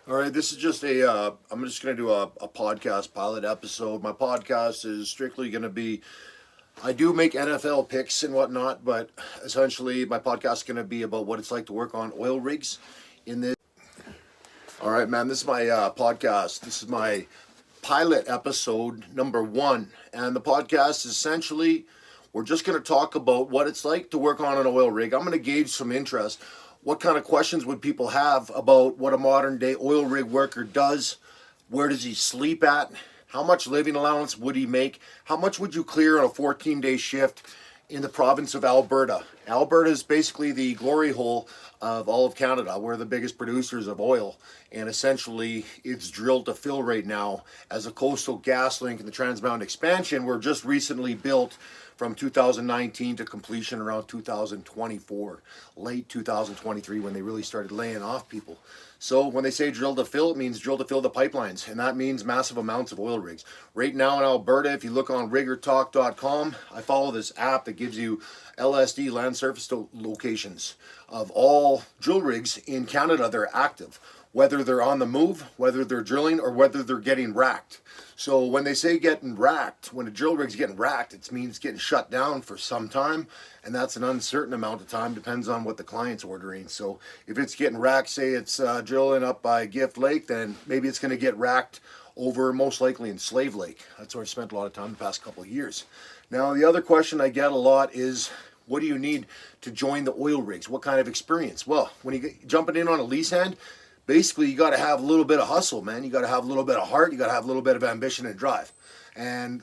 All right, this is just I'm just going to do a podcast pilot episode. My podcast is strictly going to be, I do make NFL picks and whatnot, but essentially my podcast is going to be about what it's like to work on oil rigs in this. All right, man, this is my podcast. This is my pilot episode number one. And the podcast is essentially, we're just going to talk about what it's like to work on an oil rig. I'm going to gauge some interest. What kind of questions would people have about what a modern day oil rig worker does? Where does he sleep at? How much living allowance would he make? How much would you clear on a 14-day shift in the province of Alberta? Alberta is basically the glory hole of all of Canada. We're the biggest producers of oil, and essentially it's drilled to fill right now. As a coastal gas link in the Trans Mountain expansion were just recently built from 2019 to completion around 2024, late 2023 when they really started laying off people. So when they say drill to fill, it means drill to fill the pipelines, and that means massive amounts of oil rigs. Right now in Alberta, if you look on riggertalk.com, I follow this app that gives you LSD, land surface locations of all drill rigs in Canada that are active, whether they're on the move, whether they're drilling, or whether they're getting racked. So when they say getting racked, when a drill rig's getting racked, it means getting shut down for some time, and that's an uncertain amount of time, depends on what the client's ordering. So if it's getting racked, say it's drilling up by Gift Lake, then maybe it's going to get racked over most likely in Slave Lake. That's where I spent a lot of time the past couple of years. Now the other question I get a lot is, what do you need to join the oil rigs? What kind of experience? Well, when you get jumping in on a lease hand, basically you got to have a little bit of hustle, man. You got to have a little bit of heart. You got to have a little bit of ambition and drive. And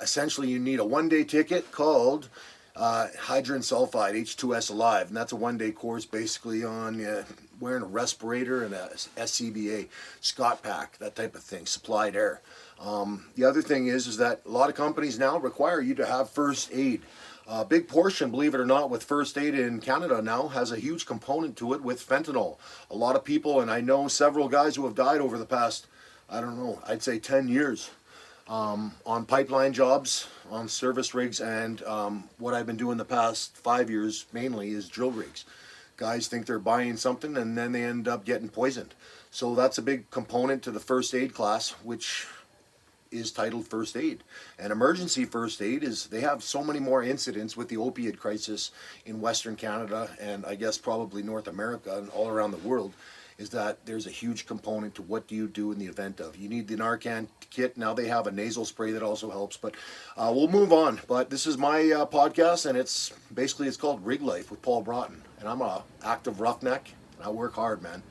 essentially you need a one-day ticket called hydrogen sulfide H2S Alive, and that's a one-day course basically on wearing a respirator and a SCBA, Scott pack, that type of thing, supplied air. The other thing is that a lot of companies now require you to have first aid. A big portion, believe it or not, with first aid in Canada now has a huge component to it with fentanyl. A lot of people, and I know several guys who have died over the past, I don't know, I'd say 10 years on pipeline jobs, on service rigs, and what I've been doing the past 5 years mainly is drill rigs. Guys think they're buying something and then they end up getting poisoned. So that's a big component to the first aid class, which is titled first aid. And emergency first aid is, they have so many more incidents with the opiate crisis in Western Canada, and I guess probably North America and all around the world, is that there's a huge component to what do you do in the event of. You need the Narcan kit. Now they have a nasal spray that also helps, but we'll move on. But this is my podcast, and it's called Rig Life with Paul Broughton, and I'm a active roughneck, and I work hard, man.